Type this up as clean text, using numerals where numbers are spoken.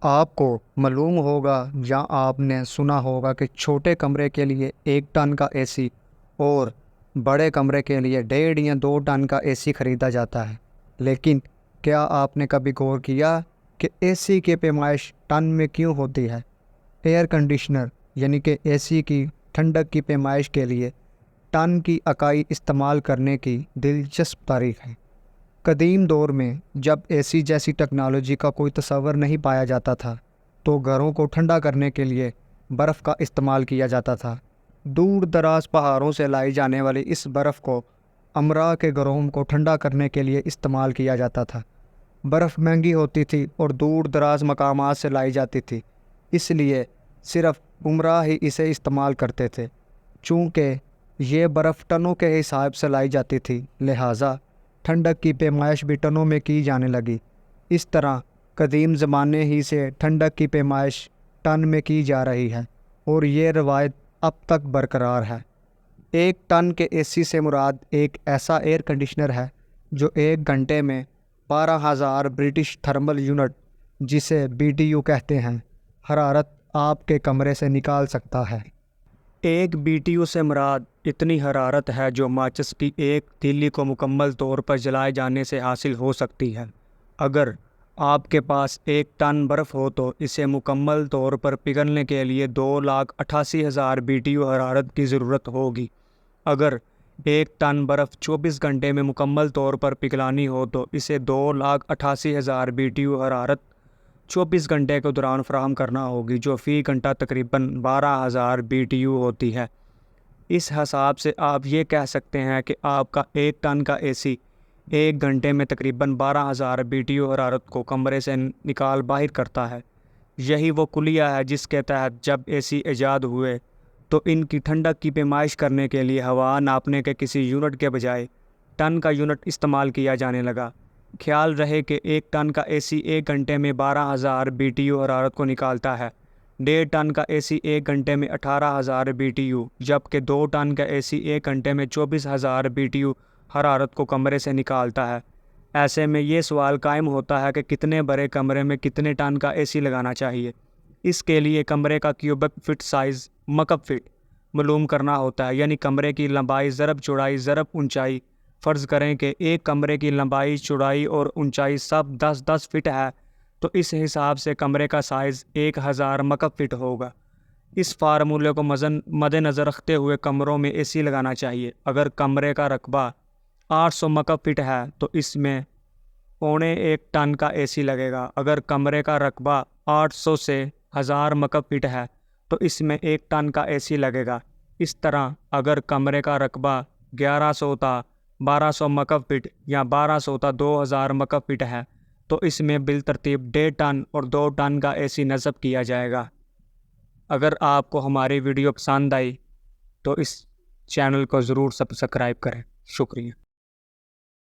آپ کو معلوم ہوگا یا آپ نے سنا ہوگا کہ چھوٹے کمرے کے لیے 1 ٹن کا اے سی اور بڑے کمرے کے لیے 1.5 یا 2 ٹن کا اے سی خریدا جاتا ہے، لیکن کیا آپ نے کبھی غور کیا کہ اے سی کی پیمائش ٹن میں کیوں ہوتی ہے؟ ایئر کنڈیشنر یعنی کہ اے سی کی ٹھنڈک کی پیمائش کے لیے ٹن کی اکائی استعمال کرنے کی دلچسپ تاریخ ہے۔ قدیم دور میں جب اے سی جیسی ٹیکنالوجی کا کوئی تصور نہیں پایا جاتا تھا تو گھروں کو ٹھنڈا کرنے کے لیے برف کا استعمال کیا جاتا تھا۔ دور دراز پہاڑوں سے لائی جانے والی اس برف کو امراء کے گھروں کو ٹھنڈا کرنے کے لیے استعمال کیا جاتا تھا۔ برف مہنگی ہوتی تھی اور دور دراز مقامات سے لائی جاتی تھی، اس لیے صرف امراء ہی اسے استعمال کرتے تھے۔ چونکہ یہ برف ٹنوں کے حساب سے لائی جاتی تھی، لہٰذا ٹھنڈک کی پیمائش بھی ٹنوں میں کی جانے لگی۔ اس طرح قدیم زمانے ہی سے ٹھنڈک کی پیمائش ٹن میں کی جا رہی ہے اور یہ روایت اب تک برقرار ہے۔ 1 ٹن کے اے سی سے مراد ایک ایسا ایئر کنڈیشنر ہے جو 1 گھنٹے میں 12,000 برٹش تھرمل یونٹ، جسے BTU کہتے ہیں، حرارت آپ کے کمرے سے نکال سکتا ہے۔ ایک BTU سے مراد اتنی حرارت ہے جو ماچس کی ایک تیلی کو مکمل طور پر جلائے جانے سے حاصل ہو سکتی ہے۔ اگر آپ کے پاس 1 ٹن برف ہو تو اسے مکمل طور پر پگھلنے کے لیے 2,88,000 BTU حرارت کی ضرورت ہوگی۔ اگر 1 ٹن برف 24 گھنٹے میں مکمل طور پر پگھلانی ہو تو اسے 2,88,000 BTU حرارت 24 گھنٹے کے دوران فراہم کرنا ہوگی، جو فی گھنٹہ تقریباً 12,000 BTU ہوتی ہے۔ اس حساب سے آپ یہ کہہ سکتے ہیں کہ آپ کا 1 ٹن کا اے سی 1 گھنٹے میں تقریباً 12,000 BTU حرارت کو کمرے سے نکال باہر کرتا ہے۔ یہی وہ کلیہ ہے جس کے تحت جب اے سی ایجاد ہوئے تو ان کی ٹھنڈک کی پیمائش کرنے کے لیے ہوا ناپنے کے کسی یونٹ کے بجائے ٹن کا یونٹ استعمال کیا جانے لگا۔ خیال رہے کہ 1 ٹن کا اے سی 1 گھنٹے میں 12,000 BTU حرارت کو نکالتا ہے۔ 1.5 ٹن کا اے سی 1 گھنٹے میں 18,000 BTU، جبکہ 2 ٹن کا اے سی 1 گھنٹے میں 24,000 BTU حرارت کو کمرے سے نکالتا ہے۔ ایسے میں یہ سوال قائم ہوتا ہے کہ کتنے بڑے کمرے میں کتنے ٹن کا اے سی لگانا چاہیے۔ اس کے لیے کمرے کا کیوبک فٹ سائز مکعب فٹ معلوم کرنا ہوتا ہے، یعنی کمرے کی لمبائی ضرب چوڑائی ضرب اونچائی۔ فرض کریں کہ ایک کمرے کی لمبائی، چوڑائی اور اونچائی سب 10 فٹ ہے تو اس حساب سے کمرے کا سائز 1,000 مکعب فٹ ہوگا۔ اس فارمولے کو مد نظر رکھتے ہوئے کمروں میں اے سی لگانا چاہیے۔ اگر کمرے کا رقبہ 800 مکعب فٹ ہے تو اس میں 1.25 ٹن کا اے سی لگے گا۔ اگر کمرے کا رقبہ 800 سے 1000 مکعب فٹ ہے تو اس میں 1 ٹن کا اے سی لگے گا۔ اس طرح اگر کمرے کا رقبہ 1100 تا 1200 مکعب فٹ یا 1200 تا 2000 مکعب فٹ ہے تو اس میں بالترتیب 1.5 ٹن اور 2 ٹن کا اے سی نصب کیا جائے گا۔ اگر آپ کو ہماری ویڈیو پسند آئی تو اس چینل کو ضرور سبسکرائب کریں۔ شکریہ۔